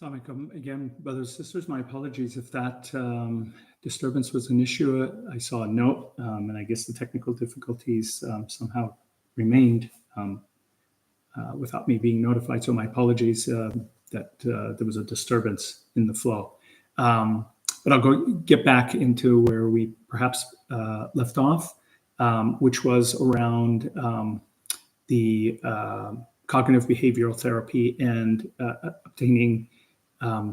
Assalamualaikum again, brothers and sisters. My apologies if that disturbance was an issue. I saw a note, and I guess the technical difficulties somehow remained without me being notified. So my apologies that there was a disturbance in the flow. But I'll get back into where we perhaps left off, which was around the cognitive behavioral therapy and obtaining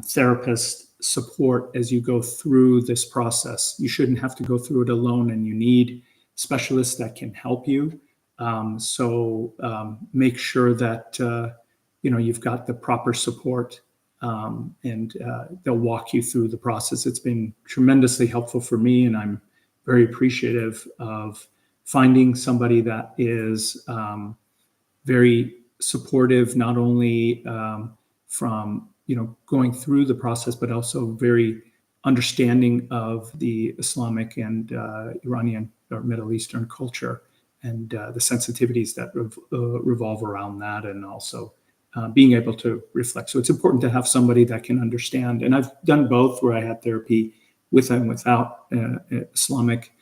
therapist support as you go through this process. You shouldn't have to go through it alone, and you need specialists that can help you. So make sure that you've got the proper support, and they'll walk you through the process. It's been tremendously helpful for me, and I'm very appreciative of finding somebody that is very supportive, not only from going through the process, but also very understanding of the Islamic and Iranian or Middle Eastern culture and the sensitivities that revolve around that, and also being able to reflect. So it's important to have somebody that can understand. And I've done both, where I had therapy with and without Islamic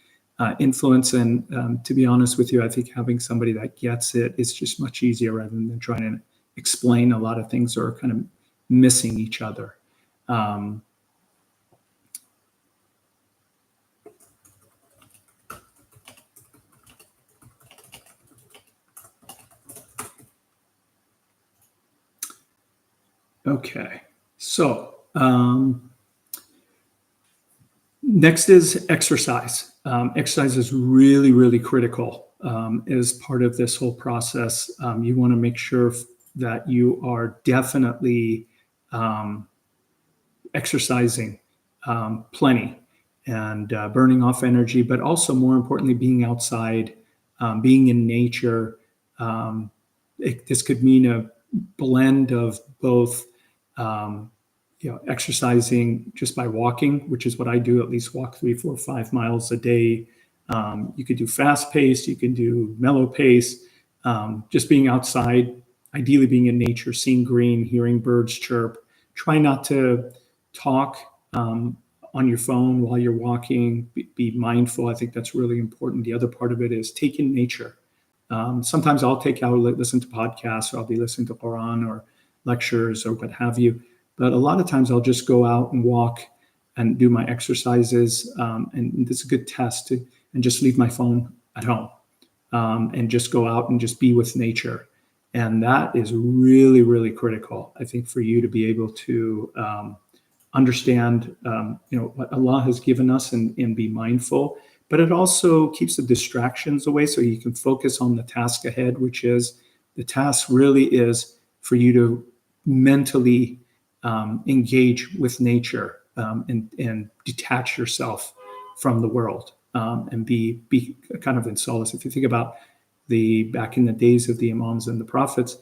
influence. And to be honest with you, I think having somebody that gets it is just much easier rather than trying to explain a lot of things or kind of missing each other. Okay, so next is exercise. Exercise is really, really critical as part of this whole process. You want to make sure that you are definitely exercising plenty and burning off energy, but also more importantly, being outside, being in nature. This could mean a blend of both exercising just by walking, which is what I do, at least walk 3, 4, 5 miles a day. You could do fast pace, you can do mellow pace, just being outside, ideally being in nature, seeing green, hearing birds chirp. Try not to talk on your phone while you're walking. Be mindful. I think that's really important. The other part of it is take in nature. Sometimes I'll listen to podcasts, or I'll be listening to Quran or lectures or what have you. But a lot of times I'll just go out and walk and do my exercises. And it's a good test and just leave my phone at home and just go out and just be with nature. And that is really, really critical, I think, for you to be able to understand, what Allah has given us and be mindful. But it also keeps the distractions away, so you can focus on the task ahead, which is the task really is for you to mentally engage with nature and detach yourself from the world and be kind of in solace. If you think about back in the days of the Imams and the Prophets,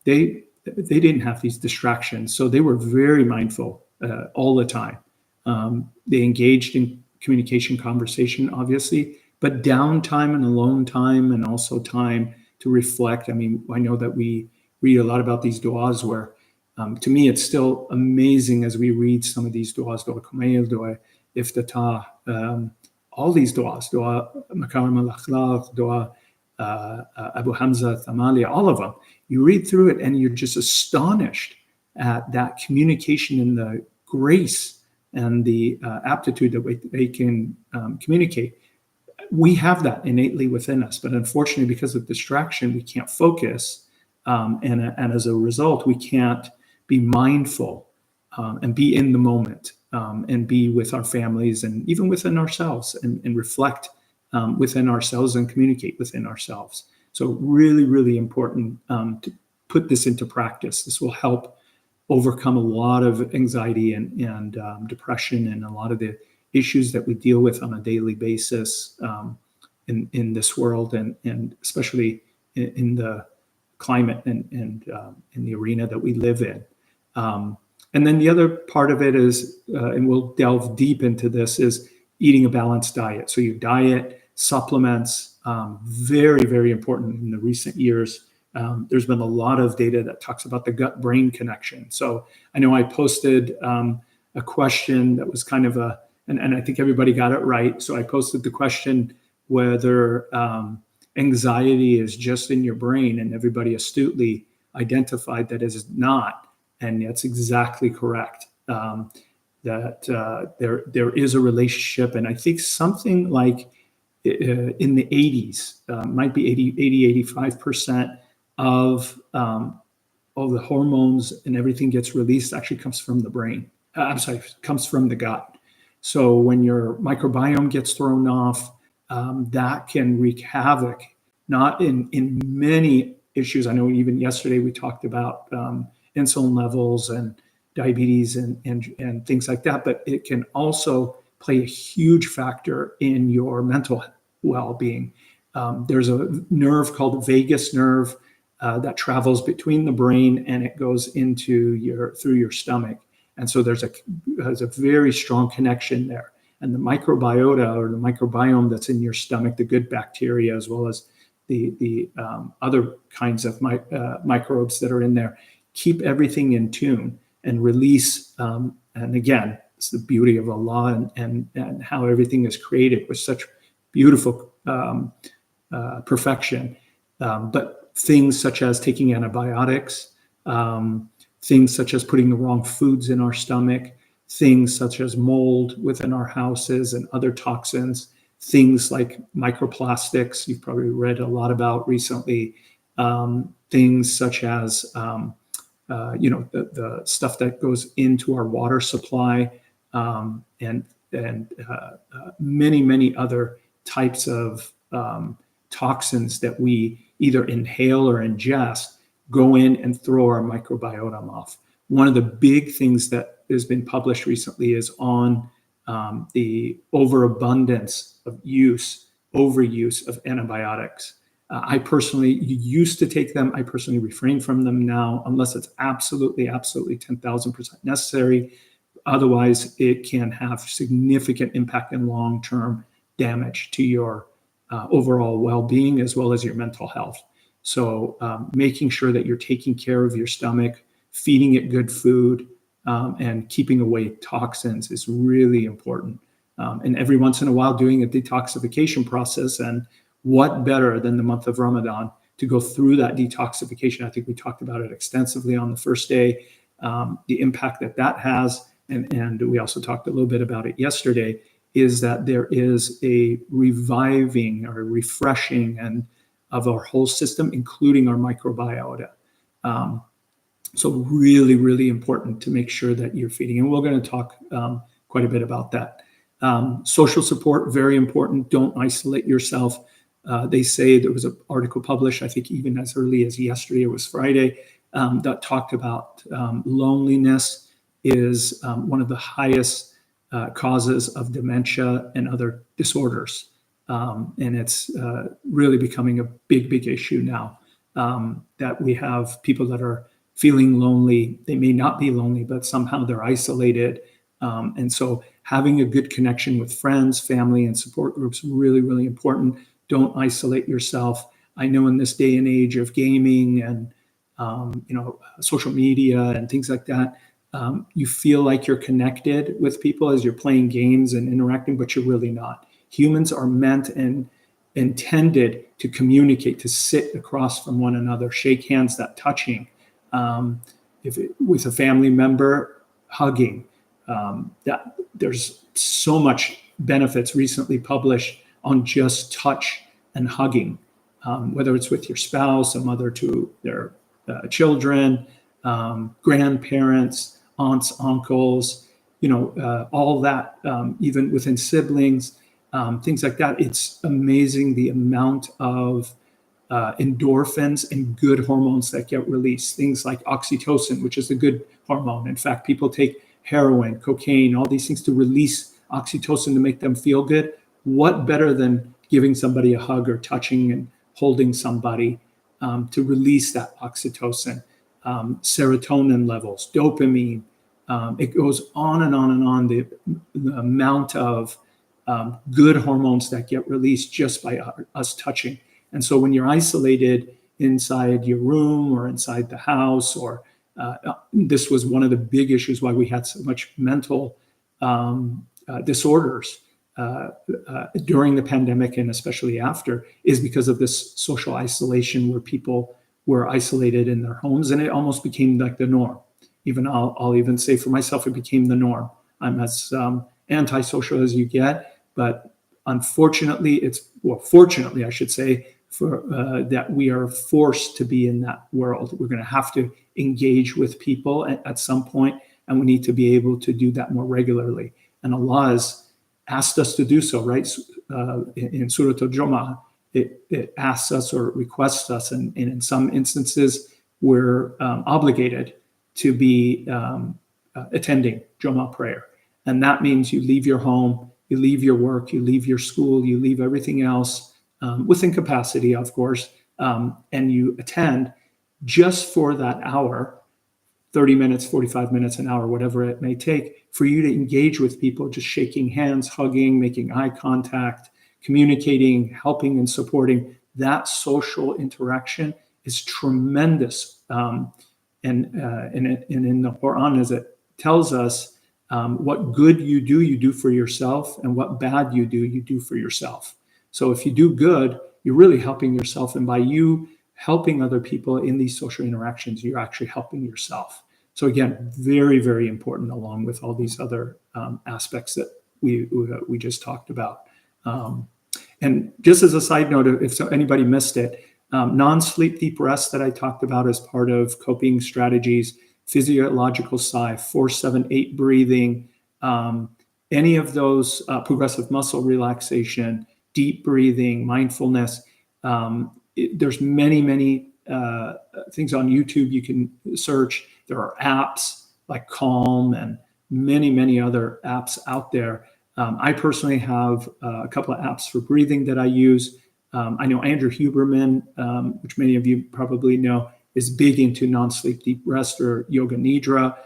they didn't have these distractions, so they were very mindful all the time. They engaged in communication, conversation, obviously, but downtime and alone time, and also time to reflect. I mean, I know that we read a lot about these du'as where, to me, it's still amazing as we read some of these du'as, Dua Kumail, Dua Iftatah, all these du'as, Dua Makarim al-Akhlaq, Dua Abu Hamza Thamali, all of them. You read through it and you're just astonished at that communication and the grace and the aptitude that they can communicate. We have that innately within us, but unfortunately, because of distraction, we can't focus. And as a result, we can't be mindful and be in the moment and be with our families and even within ourselves and reflect within ourselves and communicate within ourselves. So really, really important to put this into practice. This will help overcome a lot of anxiety and depression and a lot of the issues that we deal with on a daily basis in this world, and especially in the climate and in the arena that we live in. And then the other part of it is, and we'll delve deep into this, is eating a balanced diet. So your diet, supplements, very, very important in the recent years. there's been a lot of data that talks about the gut-brain connection. So I know I posted a question that was kind of and I think everybody got it right. So I posted the question whether anxiety is just in your brain, and everybody astutely identified that it is not. And that's exactly correct. That there is a relationship, and I think something like in the 80s, might be 85% of all the hormones and everything gets released actually comes from the brain. Comes from the gut. So when your microbiome gets thrown off, that can wreak havoc, not in many issues. I know even yesterday we talked about insulin levels and diabetes and things like that, but it can also play a huge factor in your mental well-being. There's a nerve called the vagus nerve that travels between the brain and it goes through your stomach. And so there's a very strong connection there. And the microbiota, or the microbiome that's in your stomach, the good bacteria, as well as the other kinds of microbes that are in there, keep everything in tune and release. And again, it's the beauty of Allah and how everything is created with such beautiful perfection. But things such as taking antibiotics, things such as putting the wrong foods in our stomach, things such as mold within our houses and other toxins, things like microplastics, you've probably read a lot about recently, things such as, the stuff that goes into our water supply, and many, many other types of toxins that we either inhale or ingest go in and throw our microbiome off. One of the big things that has been published recently is on the overabundance of overuse of antibiotics. I personally used to take them. I personally refrain from them now, unless it's absolutely 10,000% necessary. Otherwise, it can have significant impact and long-term damage to your overall well-being as well as your mental health. So making sure that you're taking care of your stomach, feeding it good food, and keeping away toxins is really important. And every once in a while doing a detoxification process. And what better than the month of Ramadan to go through that detoxification? I think we talked about it extensively on the first day, the impact that has. And we also talked a little bit about it yesterday, is that there is a reviving or refreshing of our whole system, including our microbiota. So really, really important to make sure that you're feeding. And we're going to talk quite a bit about that. Social support, very important. Don't isolate yourself. They say there was an article published, I think even as early as yesterday, it was Friday, that talked about loneliness is one of the highest causes of dementia and other disorders. And it's really becoming a big, big issue now, that we have people that are feeling lonely. They may not be lonely, but somehow they're isolated. And so having a good connection with friends, family, and support groups, really, really important. Don't isolate yourself. I know in this day and age of gaming and social media and things like that, you feel like you're connected with people as you're playing games and interacting, but you're really not. Humans are meant and intended to communicate, to sit across from one another, shake hands, that touching. With a family member, hugging. That there's so much benefits recently published on just touch and hugging, whether it's with your spouse, a mother to their children, grandparents, aunts, uncles, all that, even within siblings, things like that. It's amazing the amount of endorphins and good hormones that get released. Things like oxytocin, which is a good hormone. In fact, people take heroin, cocaine, all these things to release oxytocin to make them feel good. What better than giving somebody a hug or touching and holding somebody to release that oxytocin? Serotonin levels, dopamine, it goes on and on and on. The amount of good hormones that get released just by us touching. And so when you're isolated, inside your room or inside the house, or this was one of the big issues why we had so much mental disorders during the pandemic, and especially after, is because of this social isolation where people were isolated in their homes, and it almost became like the norm. Even I'll even say for myself, it became the norm. I'm as antisocial as you get, but unfortunately, fortunately, I should say, for that we are forced to be in that world. We're going to have to engage with people at some point, and we need to be able to do that more regularly. And Allah has asked us to do so, right? In Surah Al-Jumu'ah, it asks us or requests us, and in some instances, we're obligated to be attending Jumu'ah prayer. And that means you leave your home, you leave your work, you leave your school, you leave everything else within capacity, of course, and you attend just for that hour, 30 minutes, 45 minutes, an hour, whatever it may take, for you to engage with people, just shaking hands, hugging, making eye contact, communicating, helping and supporting. That social interaction is tremendous. And in the Quran, as it tells us, what good you do for yourself, and what bad you do for yourself. So if you do good, you're really helping yourself. And by you helping other people in these social interactions, you're actually helping yourself. So again, very, very important, along with all these other aspects that we just talked about. And just as a side note, if anybody missed it, non-sleep deep rest that I talked about as part of coping strategies, physiological sigh, 4-7-8 breathing, any of those, progressive muscle relaxation, deep breathing, mindfulness. There's many things on YouTube you can search. There are apps like Calm and many other apps out there. I personally have a couple of apps for breathing that I use. I know Andrew Huberman, which many of you probably know, is big into non-sleep deep rest or yoga nidra.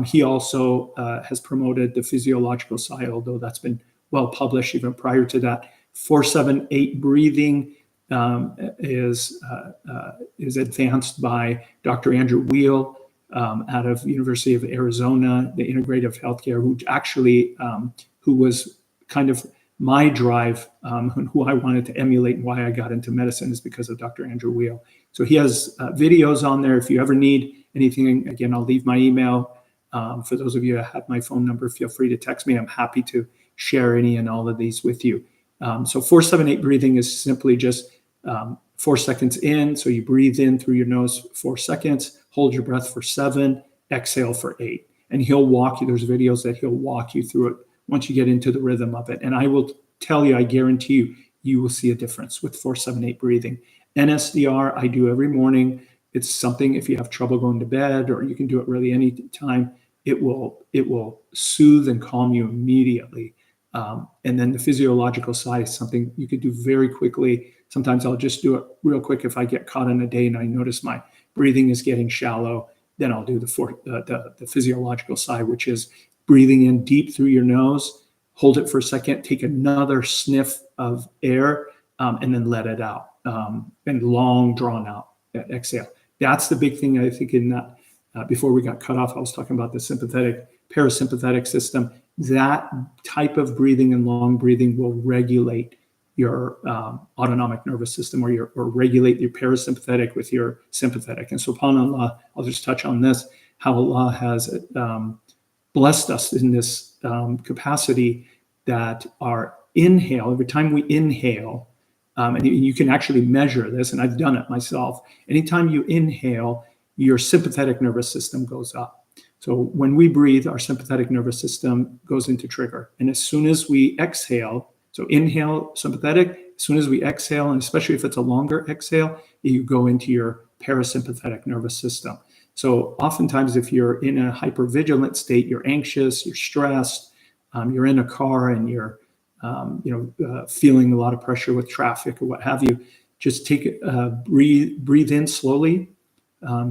He also has promoted the physiological sigh, although that's been well published even prior to that. 4-7-8 breathing is advanced by Dr. Andrew Weil out of University of Arizona, the integrative healthcare, who actually who was kind of my drive, who I wanted to emulate, and why I got into medicine is because of Dr. Andrew Weil. So he has videos on there. If you ever need anything, again, I'll leave my email. For those of you that have my phone number, feel free to text me. I'm happy to share any and all of these with you. So 4-7-8 breathing is simply just 4 seconds in. So you breathe in through your nose 4 seconds, hold your breath for 7, exhale for 8. And he'll walk you. There's videos that he'll walk you through it once you get into the rhythm of it. And I will tell you, I guarantee you, you will see a difference with 4-7-8 breathing. NSDR, I do every morning. It's something, if you have trouble going to bed, or you can do it really any time, it will soothe and calm you immediately. And then the physiological side is something you could do very quickly. Sometimes I'll just do it real quick if I get caught in a day and I notice my breathing is getting shallow. Then I'll do the physiological side, which is breathing in deep through your nose, hold it for a second, take another sniff of air, and then let it out, and long drawn out exhale. That's the big thing, I think, in that. Before we got cut off, I was talking about the sympathetic, parasympathetic system. That type of breathing and long breathing will regulate your autonomic nervous system, or regulate your parasympathetic with your sympathetic. And subhanAllah, I'll just touch on this, how Allah has blessed us in this capacity that our inhale, every time we inhale, and you can actually measure this, and I've done it myself, anytime you inhale, your sympathetic nervous system goes up. So when we breathe, our sympathetic nervous system goes into trigger. And as soon as we exhale, so inhale, sympathetic, as soon as we exhale, and especially if it's a longer exhale, you go into your parasympathetic nervous system. So oftentimes, if you're in a hypervigilant state, you're anxious, you're stressed, you're in a car and you're feeling a lot of pressure with traffic or what have you, just breathe in slowly,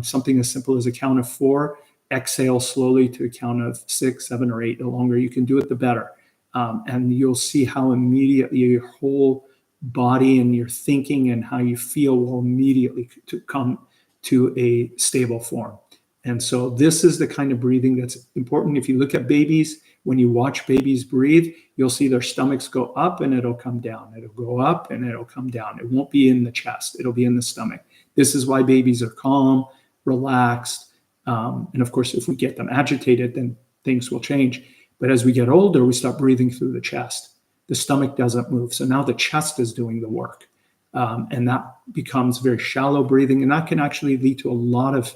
something as simple as a count of 4, exhale slowly to a count of 6, 7, or 8. The longer you can do it, the better. And you'll see how immediately your whole body and your thinking and how you feel will immediately to come to a stable form. And so this is the kind of breathing that's important. If you look at babies, when you watch babies breathe, you'll see their stomachs go up and it'll come down. It'll go up and it'll come down. It won't be in the chest. It'll be in the stomach. This is why babies are calm, relaxed. And of course, if we get them agitated, then things will change. But as we get older, we start breathing through the chest. The stomach doesn't move. So now the chest is doing the work. And that becomes very shallow breathing. And that can actually lead to a lot of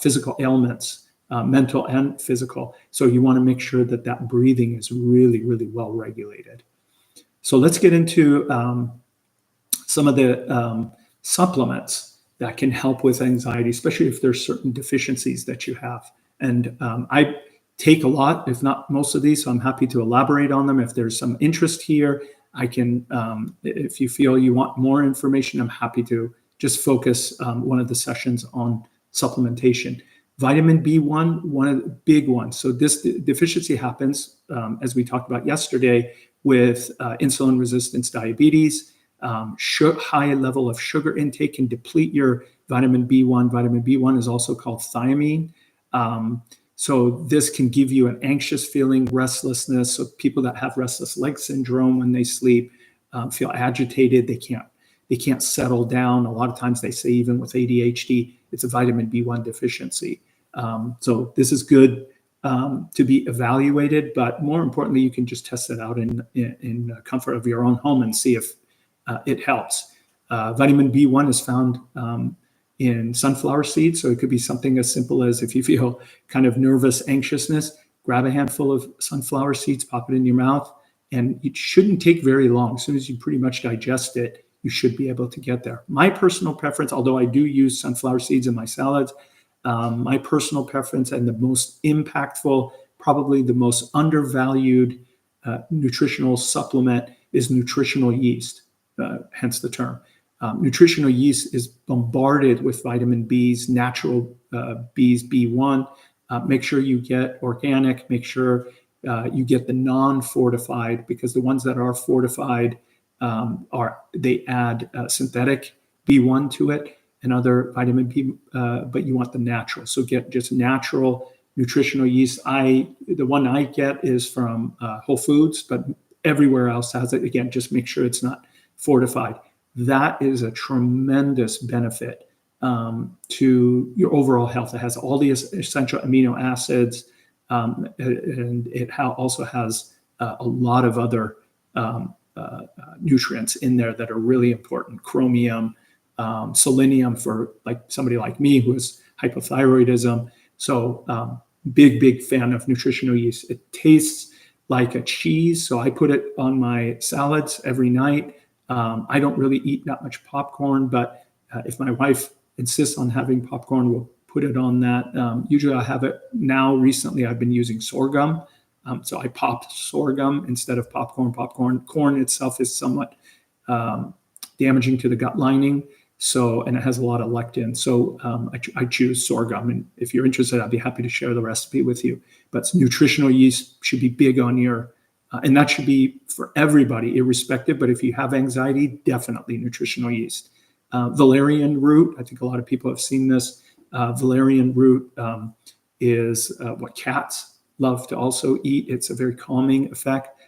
physical ailments, mental and physical. So you want to make sure that that breathing is really, really well regulated. So let's get into some of the supplements that can help with anxiety, especially if there's certain deficiencies that you have. And I take a lot, if not most of these, so I'm happy to elaborate on them. If there's some interest here, I can, if you feel you want more information, I'm happy to just focus one of the sessions on supplementation. Vitamin B1, one of the big ones. So this deficiency happens, as we talked about yesterday, with insulin resistance diabetes. High level of sugar intake can deplete your vitamin B1. Vitamin B1 is also called thiamine. So this can give you an anxious feeling, restlessness. So people that have restless leg syndrome when they sleep feel agitated. They can't settle down. A lot of times they say even with ADHD, it's a vitamin B1 deficiency. So this is good to be evaluated, but more importantly, you can just test it out in comfort of your own home and see if it helps. Vitamin B1 is found in sunflower seeds. So it could be something as simple as if you feel kind of nervous anxiousness, grab a handful of sunflower seeds, pop it in your mouth, and it shouldn't take very long. As soon as you pretty much digest it, you should be able to get there. My personal preference, although I do use sunflower seeds in my salads, my personal preference and the most impactful, probably the most undervalued nutritional supplement is nutritional yeast, hence the term. Nutritional yeast is bombarded with vitamin Bs, natural Bs, B1. Make sure you get organic. Make sure you get the non-fortified, because the ones that are fortified they add synthetic B1 to it and other vitamin B, but you want the natural. So get just natural nutritional yeast. The one I get is from Whole Foods, but everywhere else has it. Again, just make sure it's not fortified. That is a tremendous benefit to your overall health. It has all the essential amino acids, and it also has a lot of other nutrients in there that are really important. Chromium, selenium for like somebody like me who has hypothyroidism. So big fan of nutritional yeast. It tastes like a cheese, so I put it on my salads every night. I don't really eat that much popcorn, but if my wife insists on having popcorn, we'll put it on that. Usually I have it now. Recently, I've been using sorghum. So I popped sorghum instead of popcorn. Corn itself is somewhat damaging to the gut lining. And it has a lot of lectin. So I choose sorghum. And if you're interested, I'd be happy to share the recipe with you. But nutritional yeast should be big on your and that should be for everybody, irrespective. But if you have anxiety, definitely nutritional yeast. Valerian root, I think a lot of people have seen this. Valerian root is what cats love to also eat. It's a very calming effect.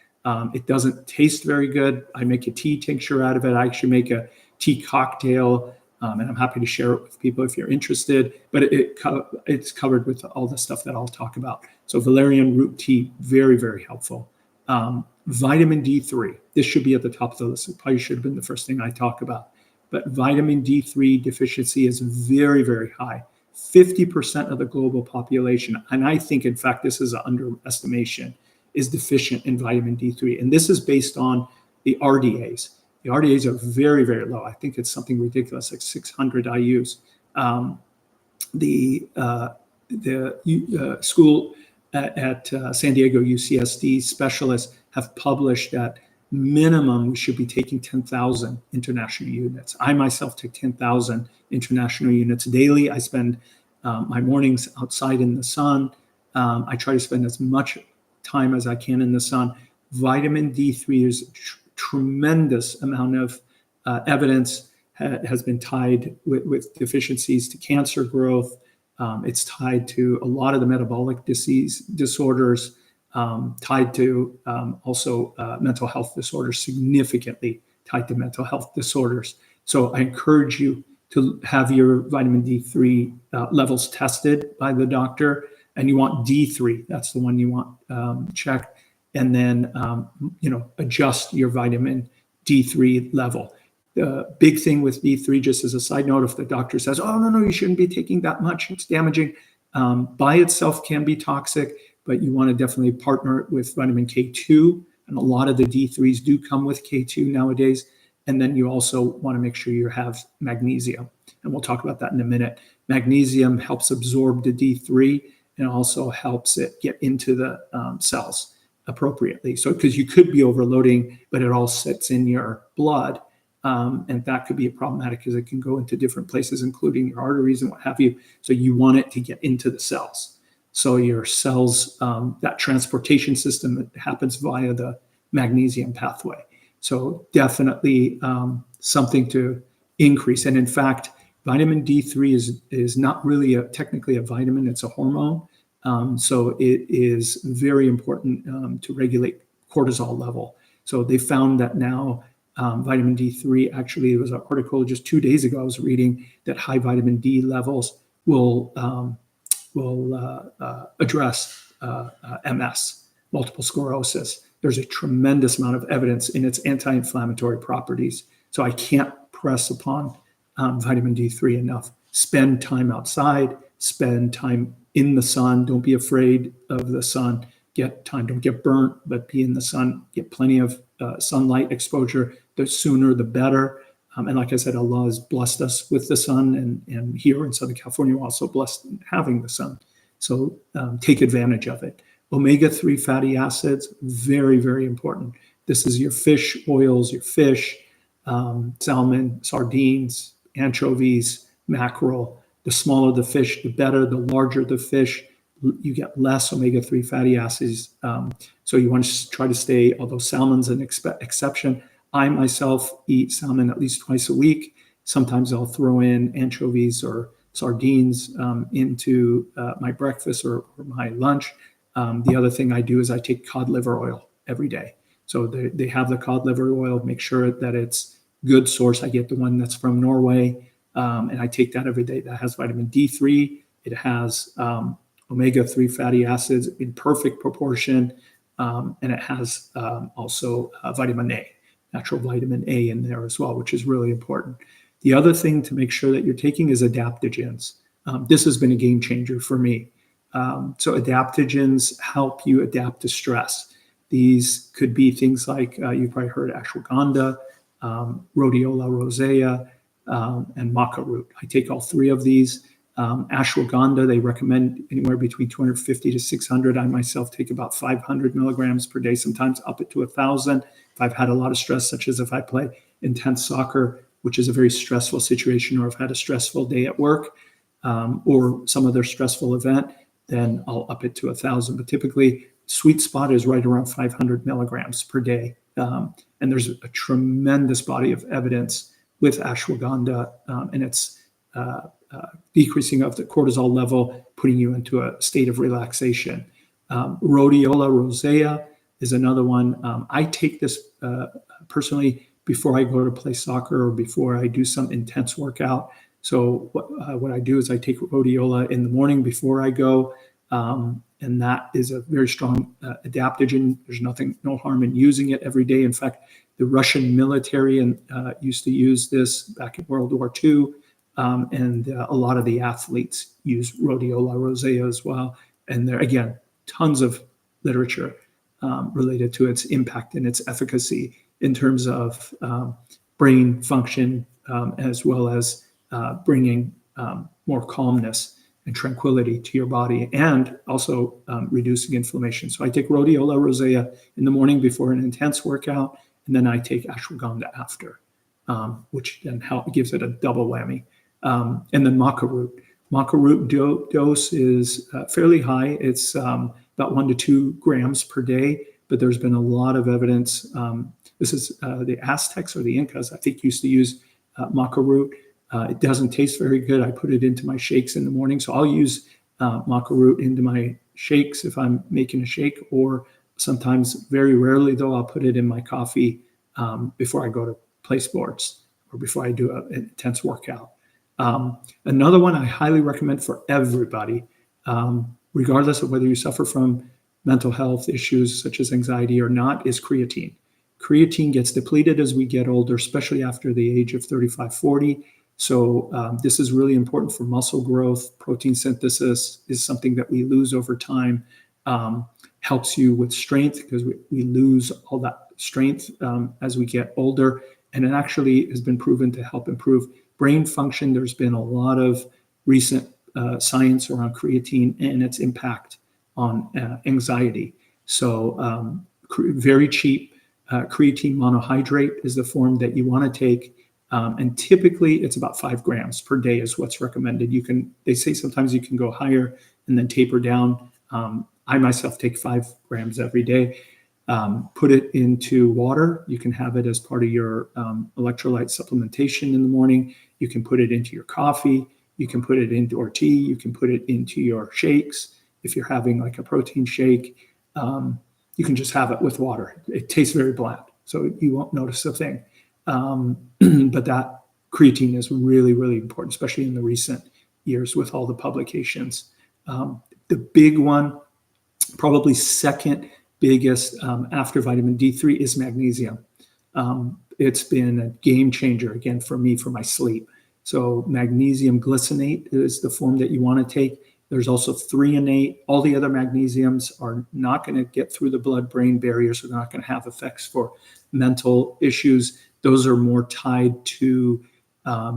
It doesn't taste very good. I make a tea tincture out of it. I actually make a tea cocktail, and I'm happy to share it with people if you're interested. But it's covered with all the stuff that I'll talk about. So valerian root tea, very, very helpful. Vitamin D3, this should be at the top of the list. It probably should have been the first thing I talk about. But vitamin D3 deficiency is very, very high. 50% of the global population, and I think, in fact, this is an underestimation, is deficient in vitamin D3. And this is based on the RDAs. The RDAs are very, very low. I think it's something ridiculous, like 600 IUs. The school at San Diego UCSD specialists have published that minimum we should be taking 10,000 international units. I myself take 10,000 international units daily. I spend my mornings outside in the sun. I try to spend as much time as I can in the sun. Vitamin D3 is tremendous amount of evidence has been tied with deficiencies to cancer growth. It's tied to a lot of the metabolic disease disorders, tied to also mental health disorders, significantly tied to mental health disorders. So I encourage you to have your vitamin D3 levels tested by the doctor, and you want D3. That's the one you want checked, and then adjust your vitamin D3 level. The big thing with D3, just as a side note, if the doctor says, "Oh no, you shouldn't be taking that much; it's damaging," by itself can be toxic, but you want to definitely partner with vitamin K2, and a lot of the D3s do come with K2 nowadays. And then you also want to make sure you have magnesium, and we'll talk about that in a minute. Magnesium helps absorb the D3 and also helps it get into the cells appropriately. So because you could be overloading, but it all sits in your blood. And that could be problematic because it can go into different places, including your arteries and what have you. So you want it to get into the cells. So your cells, that transportation system happens via the magnesium pathway. So definitely something to increase. And in fact, vitamin D3 is not really technically a vitamin, it's a hormone. So it is very important to regulate cortisol level. So they found that now vitamin D3, actually, there was an article just 2 days ago I was reading that high vitamin D levels will address MS, multiple sclerosis. There's a tremendous amount of evidence in its anti-inflammatory properties. So I can't press upon vitamin D3 enough. Spend time outside, spend time in the sun. Don't be afraid of the sun. Get time, don't get burnt, but be in the sun, get plenty of sunlight exposure. The sooner, the better. And like I said, Allah has blessed us with the sun, and here in Southern California, we're also blessed in having the sun. So take advantage of it. Omega-3 fatty acids, very, very important. This is your fish oils, your fish, salmon, sardines, anchovies, mackerel. The smaller the fish, the better. The larger the fish, you get less omega-3 fatty acids. So you want to try to stay, although salmon's an exception. I myself eat salmon at least twice a week. Sometimes I'll throw in anchovies or sardines into my breakfast or my lunch. The other thing I do is I take cod liver oil every day. So they have the cod liver oil, make sure that it's good source. I get the one that's from Norway, and I take that every day. That has vitamin D3. It has omega-3 fatty acids in perfect proportion, and it has also vitamin A, natural vitamin A in there as well, which is really important. The other thing to make sure that you're taking is adaptogens. This has been a game changer for me. So adaptogens help you adapt to stress. These could be things like, you've probably heard ashwagandha, rhodiola rosea, and maca root. I take all three of these. Ashwagandha, they recommend anywhere between 250 to 600. I myself take about 500 milligrams per day, sometimes up to 1,000. If I've had a lot of stress, such as if I play intense soccer, which is a very stressful situation, or I've had a stressful day at work, or some other stressful event, then I'll up it to 1,000. But typically, sweet spot is right around 500 milligrams per day. And there's a tremendous body of evidence with ashwagandha, and it's decreasing of the cortisol level, putting you into a state of relaxation. Rhodiola rosea is another one. I take this personally before I go to play soccer or before I do some intense workout. So what I do is I take rhodiola in the morning before I go, and that is a very strong adaptogen. There's no harm in using it every day. In fact, the Russian military used to use this back in World War II, and a lot of the athletes use rhodiola rosea as well. And there, again, tons of literature related to its impact and its efficacy in terms of brain function, as well as bringing more calmness and tranquility to your body, and also reducing inflammation. So I take rhodiola rosea in the morning before an intense workout, and then I take ashwagandha after, which then gives it a double whammy. And then maca root. Maca root dose is fairly high. It's about 1 to 2 grams per day. but there's been a lot of evidence. This is the Aztecs or the Incas, I think, used to use maca root. It doesn't taste very good. I put it into my shakes in the morning. So I'll use maca root into my shakes if I'm making a shake, or sometimes, very rarely though, I'll put it in my coffee before I go to play sports or before I do an intense workout. Another one I highly recommend for everybody, regardless of whether you suffer from mental health issues such as anxiety or not, is creatine. Creatine gets depleted as we get older, especially after the age of 35, 40. So this is really important for muscle growth. Protein synthesis is something that we lose over time. Helps you with strength because we lose all that strength as we get older. And it actually has been proven to help improve brain function. There's been a lot of recent science around creatine and its impact on anxiety. So very cheap creatine monohydrate is the form that you want to take. And typically it's about 5 grams per day is what's recommended. They say sometimes you can go higher and then taper down. I myself take 5 grams every day. Put it into water. You can have it as part of your electrolyte supplementation in the morning. You can put it into your coffee. You can put it into or tea. You can put it into your shakes. If you're having like a protein shake, you can just have it with water. It tastes very bland, so you won't notice a thing. But that creatine is really, really important, especially in the recent years with all the publications. The big one, probably second biggest after vitamin D3, is magnesium. It's been a game changer, again, for me, for my sleep. So magnesium glycinate is the form that you want to take. There's also threonate. All the other magnesiums are not going to get through the blood-brain barrier, so they're not going to have effects for mental issues. Those are more tied to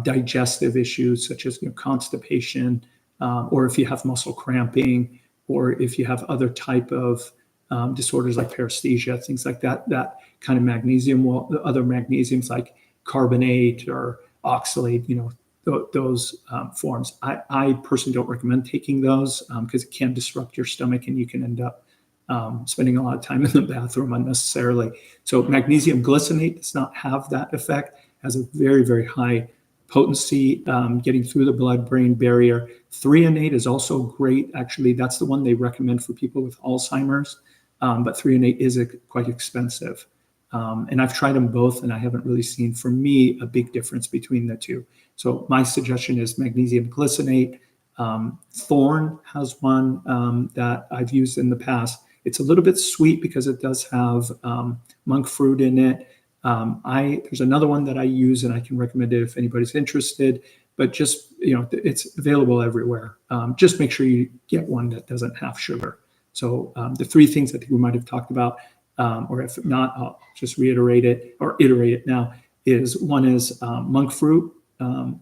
digestive issues such as constipation, or if you have muscle cramping, or if you have other type of disorders like paresthesia, things like that. That kind of magnesium, the other magnesiums like carbonate or oxalate, those forms. I personally don't recommend taking those because it can disrupt your stomach and you can end up spending a lot of time in the bathroom unnecessarily. So magnesium glycinate does not have that effect, has a very, very high potency getting through the blood-brain barrier. Threonate is also great. Actually, that's the one they recommend for people with Alzheimer's, but threonate is quite expensive. And I've tried them both, and I haven't really seen, for me, a big difference between the two. So my suggestion is magnesium glycinate. Thorn has one that I've used in the past. It's a little bit sweet because it does have monk fruit in it. There's another one that I use, and I can recommend it if anybody's interested, but just, it's available everywhere. Just make sure you get one that doesn't have sugar. So the 3 things I think we might have talked about, or if not, I'll just reiterate it or iterate it now, one is monk fruit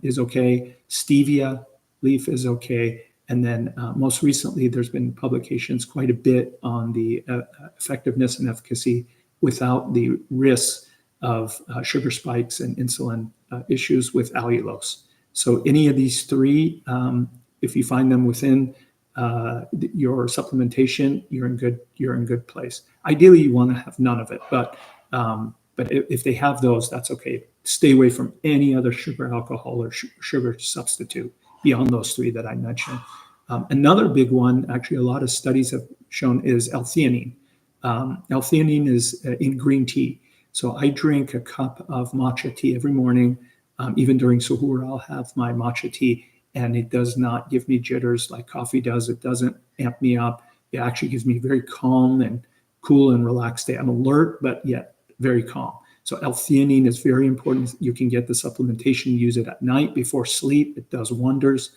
is okay. Stevia leaf is okay. And then most recently, there's been publications quite a bit on the effectiveness and efficacy without the risks of sugar spikes and insulin issues with allulose. So any of these 3, if you find them within your supplementation, you're in good place. Ideally, you want to have none of it, but if they have those, that's okay. Stay away from any other sugar, alcohol, or sugar substitute beyond those 3 that I mentioned. Another big one, actually, a lot of studies have shown, is L-theanine. L-theanine is in green tea. So I drink a cup of matcha tea every morning. Even during suhoor, I'll have my matcha tea, and it does not give me jitters like coffee does. It doesn't amp me up. It actually gives me very calm and cool and relaxed day. I'm alert, but yet very calm. So L-theanine is very important. You can get the supplementation, use it at night before sleep. It does wonders.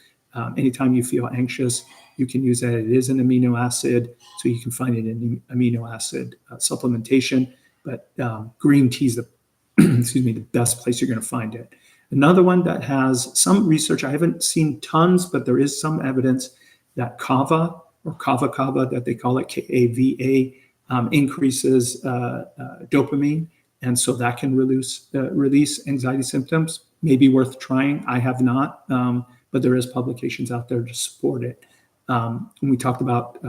Anytime you feel anxious, you can use that. It is an amino acid, so you can find it in amino acid supplementation. But green tea is the best place you're going to find it. Another one that has some research, I haven't seen tons, but there is some evidence that kava, or kava that they call it, Kava, increases dopamine, and so that can release anxiety symptoms. Maybe worth trying. I have not, but there is publications out there to support it. When we talked about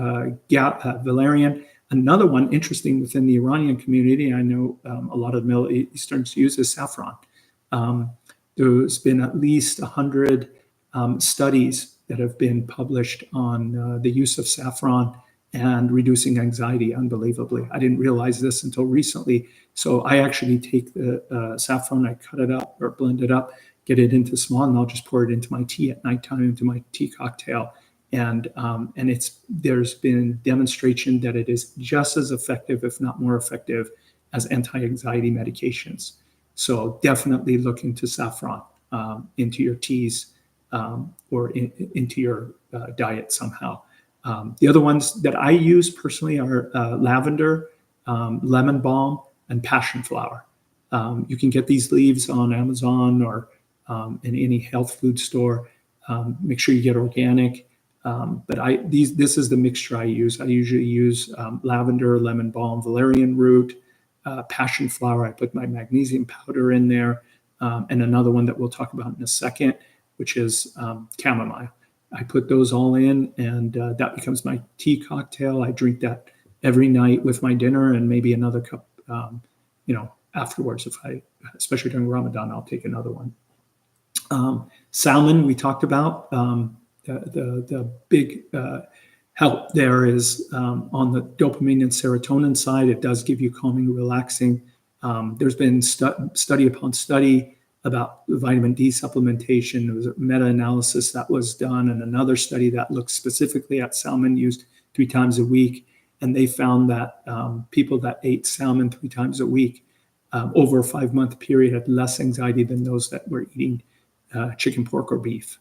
valerian, Another one, interesting within the Iranian community, I know a lot of Middle Easterns use, is saffron. There's been at least 100 studies that have been published on the use of saffron and reducing anxiety, unbelievably. I didn't realize this until recently. So I actually take the saffron, I cut it up or blend it up, get it into small, and I'll just pour it into my tea at nighttime, into my tea cocktail. And there's been demonstration that it is just as effective, if not more effective, as anti-anxiety medications. So definitely look into saffron into your teas or into your diet somehow. The other ones that I use personally are lavender, lemon balm, and passion flower. You can get these leaves on Amazon or in any health food store. Make sure you get organic. But this is the mixture I use. I usually use lavender, lemon balm, valerian root, passion flower. I put my magnesium powder in there, and another one that we'll talk about in a second, which is chamomile. I put those all in, and that becomes my tea cocktail. I drink that every night with my dinner, and maybe another cup, afterwards. Especially during Ramadan, I'll take another one. Salmon, we talked about. The big help there is on the dopamine and serotonin side. It does give you calming, relaxing. There's been study upon study about vitamin D supplementation. There was a meta-analysis that was done, and another study that looked specifically at salmon used 3 times a week. And they found that people that ate salmon 3 times a week over a 5-month period had less anxiety than those that were eating chicken, pork, or beef.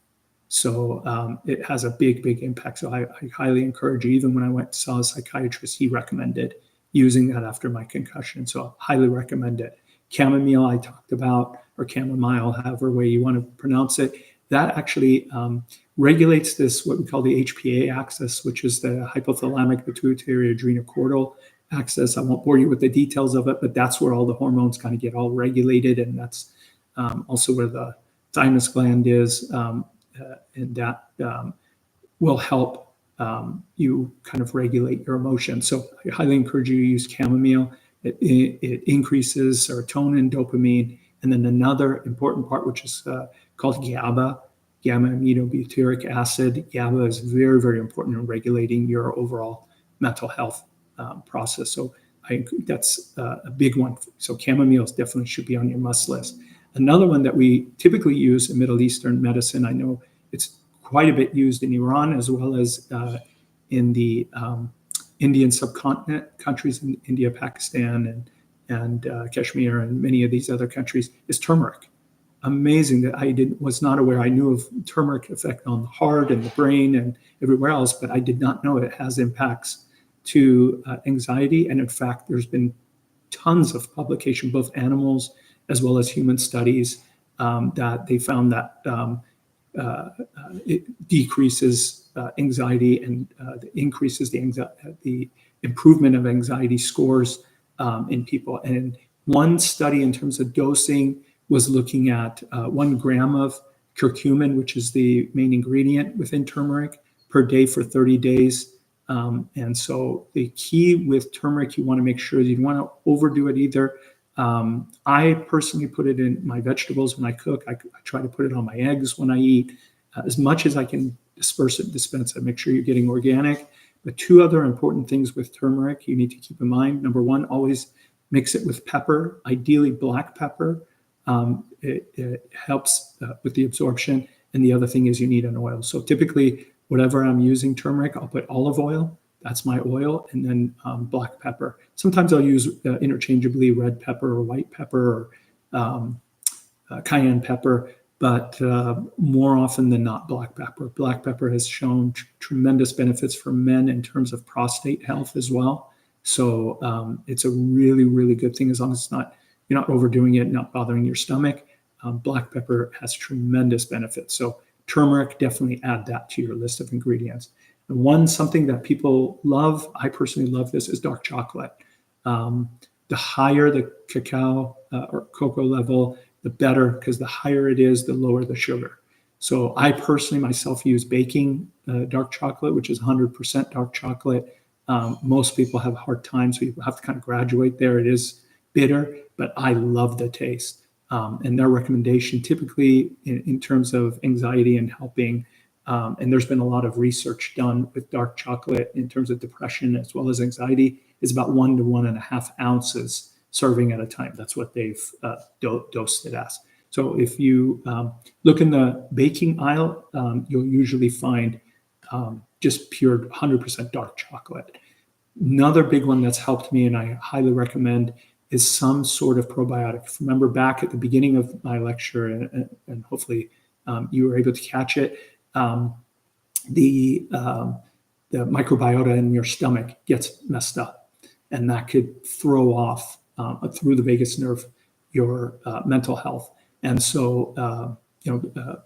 So it has a big, big impact. So I highly encourage you. Even when I went to saw a psychiatrist, he recommended using that after my concussion. So I highly recommend it. Chamomile, I talked about, or chamomile, however way you want to pronounce it, that actually regulates this, what we call the HPA axis, which is the hypothalamic pituitary adrenocortical axis. I won't bore you with the details of it, but that's where all the hormones kind of get all regulated. And that's also where the thymus gland is. And that will help you kind of regulate your emotions. So I highly encourage you to use chamomile. It increases serotonin, dopamine, and then another important part, which is called GABA, gamma-aminobutyric acid. GABA is very, very important in regulating your overall mental health process. So that's a big one. So chamomile definitely should be on your must list. Another one that we typically use in Middle Eastern medicine, I know it's quite a bit used in Iran as well as in the Indian subcontinent countries, in India, Pakistan, and Kashmir, and many of these other countries, is turmeric. Amazing that I was not aware. I knew of turmeric effect on the heart and the brain and everywhere else, but I did not know it has impacts to anxiety. And in fact, there's been tons of publication, both animals as well as human studies, that they found that it decreases anxiety and increases the improvement of anxiety scores in people. And one study in terms of dosing was looking at 1 gram of curcumin, which is the main ingredient within turmeric, per day for 30 days. And so the key with turmeric, you want to make sure that you don't want to overdo it either. I personally put it in my vegetables when I cook. I try to put it on my eggs when I eat. As much as I can dispense it, make sure you're getting organic. But 2 other important things with turmeric you need to keep in mind. Number 1, always mix it with pepper, ideally black pepper. It helps with the absorption. And the other thing is you need an oil. So typically, whatever I'm using turmeric, I'll put olive oil. That's my oil, and then black pepper. Sometimes I'll use interchangeably red pepper or white pepper or cayenne pepper, but more often than not, black pepper. Black pepper has shown tremendous benefits for men in terms of prostate health as well. So it's a really, really good thing as long as you're not overdoing it, not bothering your stomach. Black pepper has tremendous benefits. So turmeric, definitely add that to your list of ingredients. Something that people love, I personally love this, is dark chocolate. The higher the cacao or cocoa level, the better, because the higher it is, the lower the sugar. So I personally myself use baking dark chocolate, which is 100% dark chocolate. Most people have hard times. We have to kind of graduate there. It is bitter, but I love the taste. And their recommendation typically in terms of anxiety and helping, and there's been a lot of research done with dark chocolate in terms of depression as well as anxiety, is about 1 to 1.5 ounces serving at a time. That's what they've dosed it as. So if you look in the baking aisle, you'll usually find just pure 100% dark chocolate. Another big one that's helped me and I highly recommend is some sort of probiotic. Remember back at the beginning of my lecture, and hopefully you were able to catch it, the microbiota in your stomach gets messed up, and that could throw off through the vagus nerve your mental health. And so,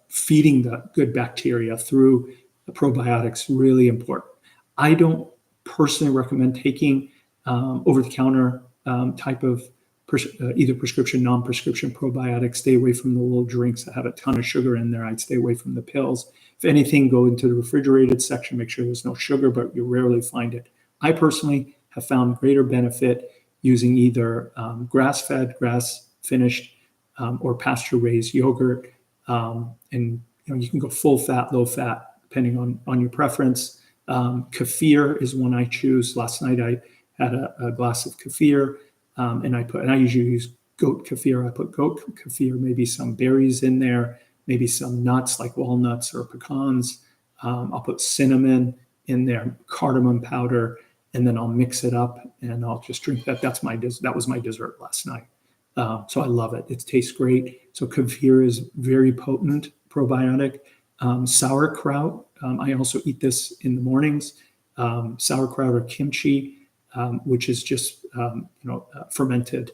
feeding the good bacteria through the probiotics really important. I don't personally recommend taking over-the-counter type of either prescription, non-prescription probiotics. Stay away from the little drinks that have a ton of sugar in there. I'd stay away from the pills. If anything, go into the refrigerated section, make sure there's no sugar, but you rarely find it. I personally have found greater benefit using either grass-fed, grass-finished, or pasture-raised yogurt. And you can go full fat, low fat, depending on your preference. Kefir is one I choose. Last night I had a glass of kefir, and I usually use goat kefir. I put goat kefir, maybe some berries in there, maybe some nuts like walnuts or pecans. I'll put cinnamon in there, cardamom powder, and then I'll mix it up and I'll just drink that. That was my dessert last night. So I love it. It tastes great. So kefir is very potent probiotic. Sauerkraut. I also eat this in the mornings. Sauerkraut or kimchi, which is just fermented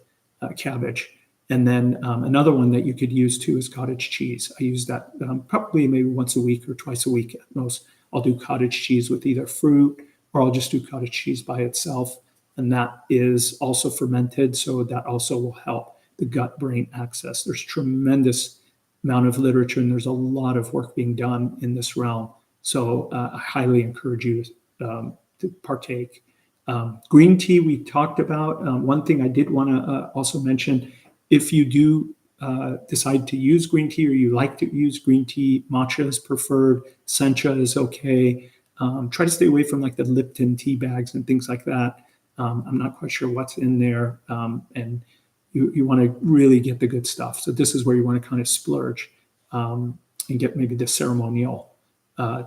cabbage. And then another one that you could use too is cottage cheese. I use that probably maybe once a week or twice a week at most. I'll do cottage cheese with either fruit, or I'll just do cottage cheese by itself. And that is also fermented, so that also will help the gut-brain axis. There's tremendous amount of literature, and there's a lot of work being done in this realm. So I highly encourage you to partake. Green tea we talked about. One thing I did want to also mention, if you do decide to use green tea, or you like to use green tea, matcha is preferred, sencha is okay. Try to stay away from like the Lipton tea bags and things like that. I'm not quite sure what's in there, and you want to really get the good stuff. So this is where you want to kind of splurge and get maybe the ceremonial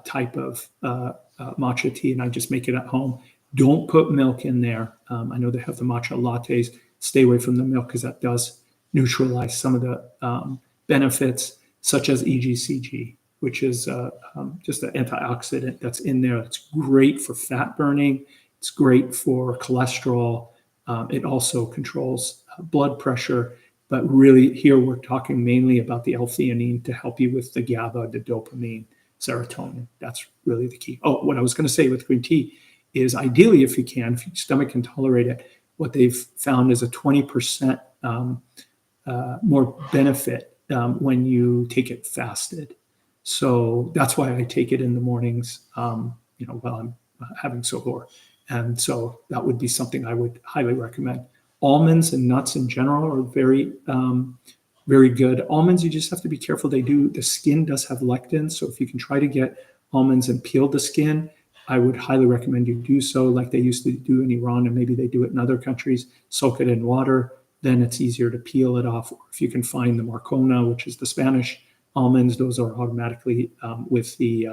type of matcha tea, and I just make it at home. Don't put milk in there. I know they have the matcha lattes. Stay away from the milk because that does neutralize some of the benefits, such as EGCG, which is just an antioxidant that's in there. It's great for fat burning. It's great for cholesterol. It also controls blood pressure. But really here we're talking mainly about the L-theanine to help you with the GABA, the dopamine, serotonin. That's really the key. Oh, what I was going to say with green tea is ideally, if your stomach can tolerate it, what they've found is a 20% more benefit when you take it fasted. So that's why I take it in the mornings, while I'm having suhoor. And so that would be something I would highly recommend. Almonds and nuts in general are very, very good. Almonds, you just have to be careful. The skin does have lectins. So if you can try to get almonds and peel the skin, I would highly recommend you do so like they used to do in Iran, and maybe they do it in other countries. Soak it in water, then it's easier to peel it off. Or if you can find the Marcona, which is the Spanish almonds, those are automatically with the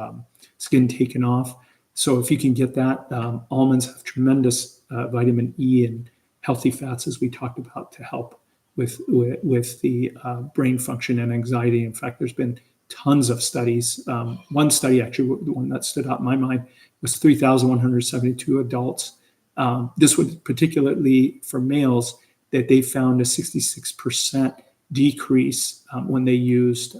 skin taken off. So if you can get that, almonds have tremendous vitamin E and healthy fats, as we talked about, to help with the brain function and anxiety. In fact, there's been tons of studies. One study, actually, the one that stood out in my mind, was 3,172 adults. This was particularly for males, that they found a 66% decrease when they used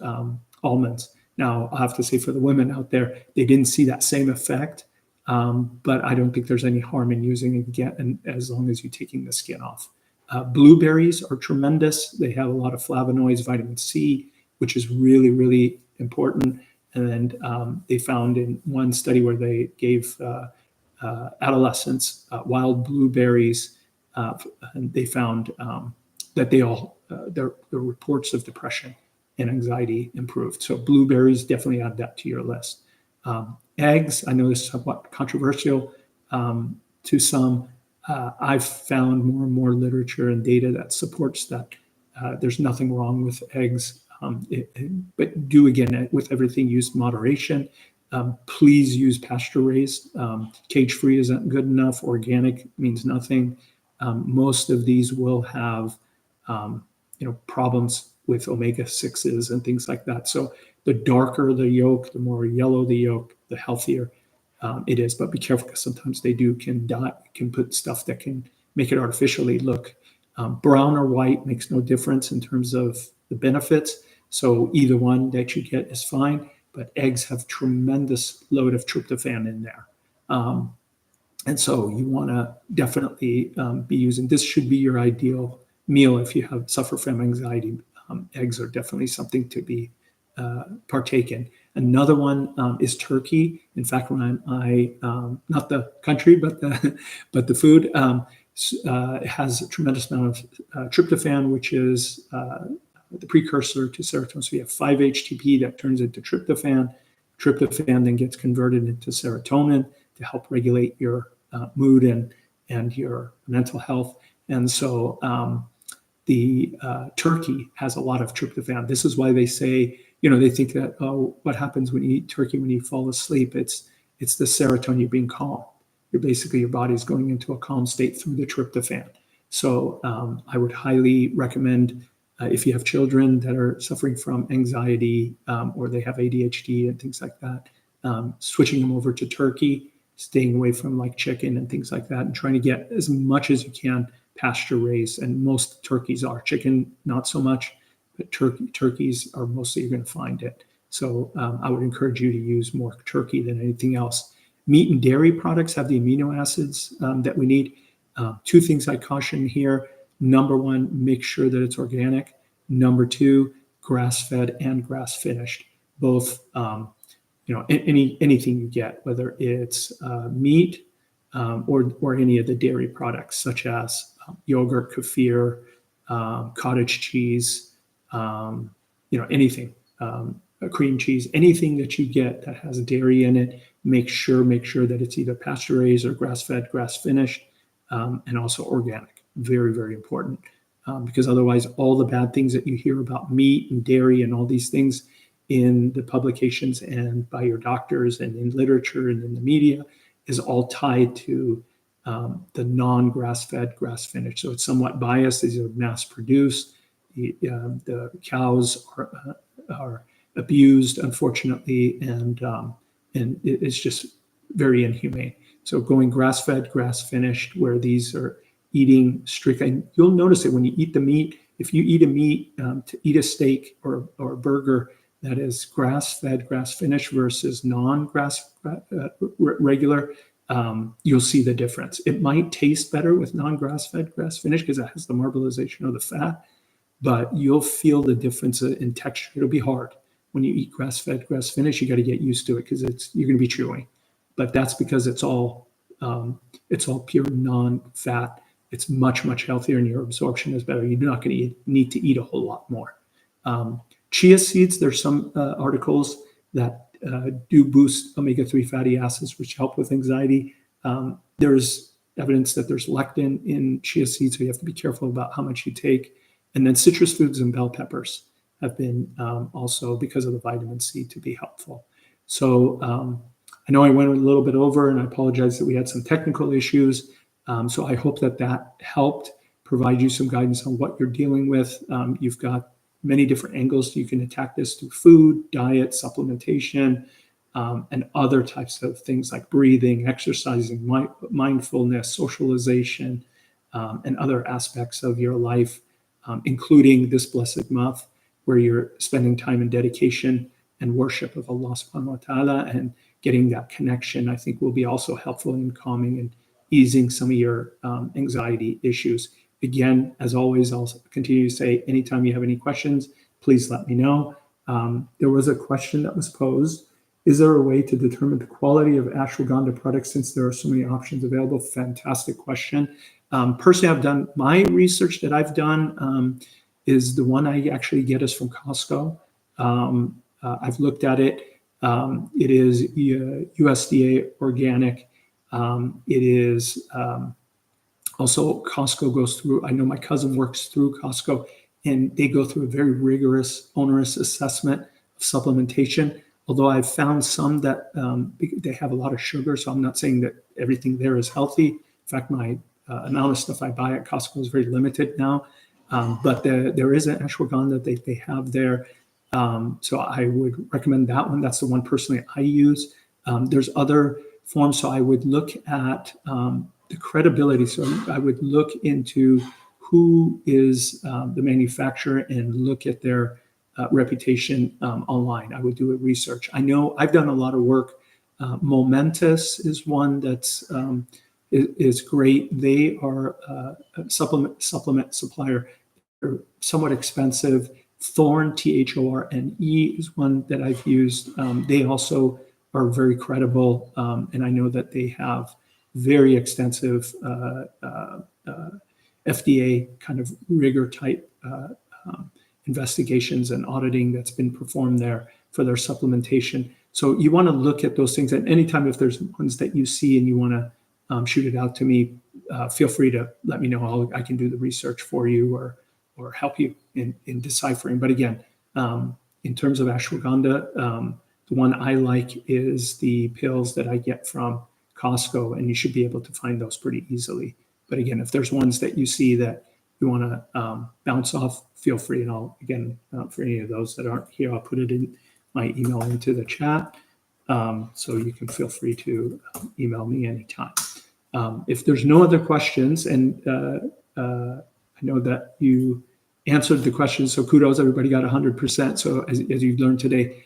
almonds. Now, I have to say for the women out there, they didn't see that same effect, but I don't think there's any harm in using it again, as long as you're taking the skin off. Blueberries are tremendous. They have a lot of flavonoids, vitamin C, which is really, really important. And then they found in one study where they gave adolescents, wild blueberries, and they found that they all their reports of depression and anxiety improved. So blueberries, definitely add that to your list. Eggs, I know this is somewhat controversial to some. I've found more and more literature and data that supports that there's nothing wrong with eggs. But do, again, with everything, use moderation. Please use pasture raised. Cage-free isn't good enough. Organic means nothing. Most of these will have problems with omega-6s and things like that. So the darker the yolk, the more yellow the yolk, the healthier it is. But be careful, because sometimes they can put stuff that can make it artificially look brown or white. Makes no difference in terms of the benefits. So either one that you get is fine. But eggs have tremendous load of tryptophan in there. And so you want to definitely be using, this should be your ideal meal if you suffer from anxiety. Eggs are definitely something to be partaken. Another one is turkey. In fact, when I not the country, but the food has a tremendous amount of tryptophan, which is the precursor to serotonin. So you have 5-HTP that turns into tryptophan. Tryptophan then gets converted into serotonin to help regulate your mood and your mental health. And so the turkey has a lot of tryptophan. This is why they say, they think that, what happens when you eat turkey when you fall asleep? It's the serotonin, you're being calm. Your body's going into a calm state through the tryptophan. So I would highly recommend, if you have children that are suffering from anxiety or they have ADHD and things like that, switching them over to turkey, staying away from like chicken and things like that, and trying to get as much as you can pasture raised. And most turkeys are. Chicken, not so much, but turkeys are mostly, you're going to find it. So I would encourage you to use more turkey than anything else. Meat and dairy products have the amino acids that we need. Two things I caution here. Number one, make sure that it's organic. Number two, grass-fed and grass-finished. Both, anything you get, whether it's meat or any of the dairy products, such as yogurt, kefir, cottage cheese, anything, cream cheese, anything that you get that has dairy in it. Make sure that it's either pasture raised or grass-fed, grass-finished, and also organic. Very, very important. Because otherwise, all the bad things that you hear about meat and dairy and all these things in the publications and by your doctors and in literature and in the media is all tied to the non-grass-fed, grass-finished. So it's somewhat biased. These are mass-produced. The cows are abused, unfortunately, and it's just very inhumane. So going grass-fed, grass-finished, where these are eating strict, and you'll notice it when you eat the meat. If you eat a meat, to eat a steak or a burger that is grass-fed, grass-finished versus non-grass regular, you'll see the difference. It might taste better with non-grass-fed, grass-finished because it has the marbleization of the fat, but you'll feel the difference in texture. It'll be hard when you eat grass-fed, grass-finished. You got to get used to it because you're going to be chewing, but that's because it's all pure non-fat. It's much, much healthier, and your absorption is better. You're not going to need to eat a whole lot more. Chia seeds, there's some articles that do boost omega-3 fatty acids, which help with anxiety. There's evidence that there's lectin in chia seeds, so you have to be careful about how much you take. And then citrus foods and bell peppers have been also, because of the vitamin C, to be helpful. So I know I went a little bit over, and I apologize that we had some technical issues. So I hope that helped provide you some guidance on what you're dealing with. You've got many different angles you can attack this through food, diet, supplementation, and other types of things like breathing, exercising, mindfulness, socialization, and other aspects of your life, including this blessed month where you're spending time in dedication and worship of Allah subhanahu wa ta'ala, and getting that connection, I think, will be also helpful in calming and easing some of your anxiety issues. Again, as always, I'll continue to say, anytime you have any questions, please let me know. There was a question that was posed Is there a way to determine the quality of ashwagandha products since there are so many options available? Fantastic question. Personally, I've done my research that I've done is the one I actually get is from Costco. I've looked at it. It is USDA organic. It is also Costco goes through, I know my cousin works through Costco, and they go through a very rigorous, onerous assessment of supplementation. Although I've found some that they have a lot of sugar, so I'm not saying that everything there is healthy. In fact, my amount of stuff I buy at Costco is very limited now. But there is an ashwagandha that they have there. So I would recommend that one. That's the one personally I use. There's other forms, so I would look at the credibility. So I would look into who is the manufacturer and look at their reputation online. I would do a research. I know I've done a lot of work. Momentous is one that's is great. They are a supplement supplier. They're somewhat expensive. Thorne, Thorne, is one that I've used. They also are very credible, and I know that they have very extensive FDA kind of rigor type investigations and auditing that's been performed there for their supplementation. So you want to look at those things. And anytime if there's ones that you see and you want to shoot it out to me, feel free to let me know. I can do the research for you or help you in deciphering. But again, in terms of ashwagandha, the one I like is the pills that I get from Costco, and you should be able to find those pretty easily. But again, if there's ones that you see that you want to bounce off, feel free. And I'll, again, for any of those that aren't here, I'll put it in my email into the chat. So you can feel free to email me anytime. If there's no other questions, and I know that you answered the questions, so kudos, everybody got 100%. So as you've learned today,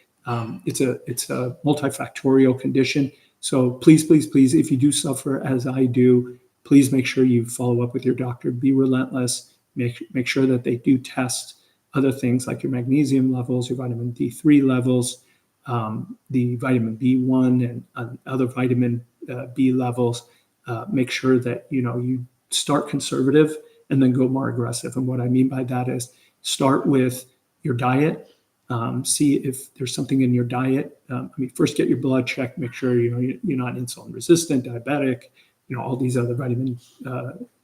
it's a multifactorial condition. So please, if you do suffer as I do, please make sure you follow up with your doctor. Be relentless. Make sure that they do test other things like your magnesium levels, your vitamin D3 levels, the vitamin B1 and other vitamin B levels. Make sure that you start conservative and then go more aggressive. And what I mean by that is start with your diet. See if there's something in your diet. First get your blood checked. Make sure you're not insulin resistant, diabetic. All these other vitamin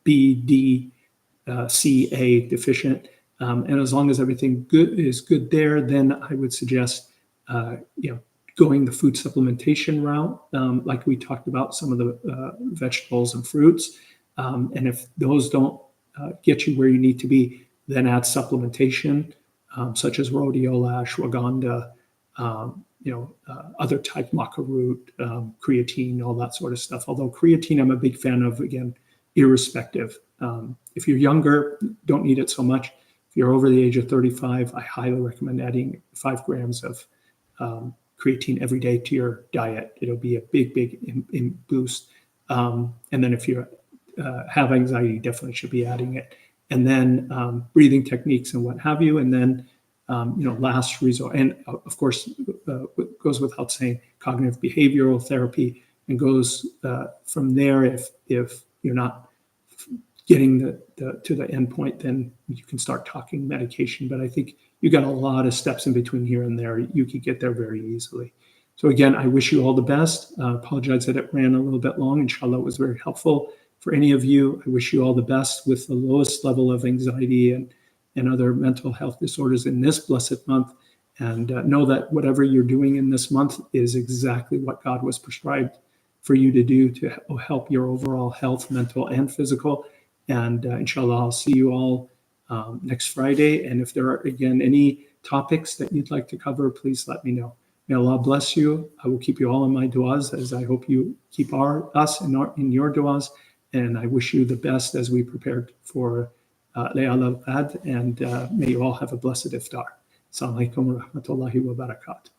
B, D, C, A deficient. And as long as everything is good there, then I would suggest going the food supplementation route, like we talked about, some of the vegetables and fruits. And if those don't get you where you need to be, then add supplementation, such as rhodiola, ashwagandha, other type maca root, creatine, all that sort of stuff. Although creatine, I'm a big fan of, again, irrespective. If you're younger, don't need it so much. If you're over the age of 35, I highly recommend adding 5 grams of creatine every day to your diet. It'll be a big boost. And then if you have anxiety, you definitely should be adding it. And then breathing techniques and what have you. And then last resort, and of course, goes without saying, cognitive behavioral therapy, and goes from there. If you're not getting to the end point, then you can start talking medication. But I think you got a lot of steps in between here and there. You could get there very easily. So again, I wish you all the best. Apologize that it ran a little bit long. Inshallah, it was very helpful for any of you. I wish you all the best with the lowest level of anxiety and other mental health disorders in this blessed month. And know that whatever you're doing in this month is exactly what God was prescribed for you to do to help your overall health, mental and physical. And inshallah, I'll see you all next Friday. And if there are, again, any topics that you'd like to cover, please let me know. May Allah bless you. I will keep you all in my du'as, as I hope you keep us in your du'as. And I wish you the best as we prepare for Layal al-Qadr, and may you all have a blessed iftar. Assalamu alaikum wa rahmatullahi wa barakatuh.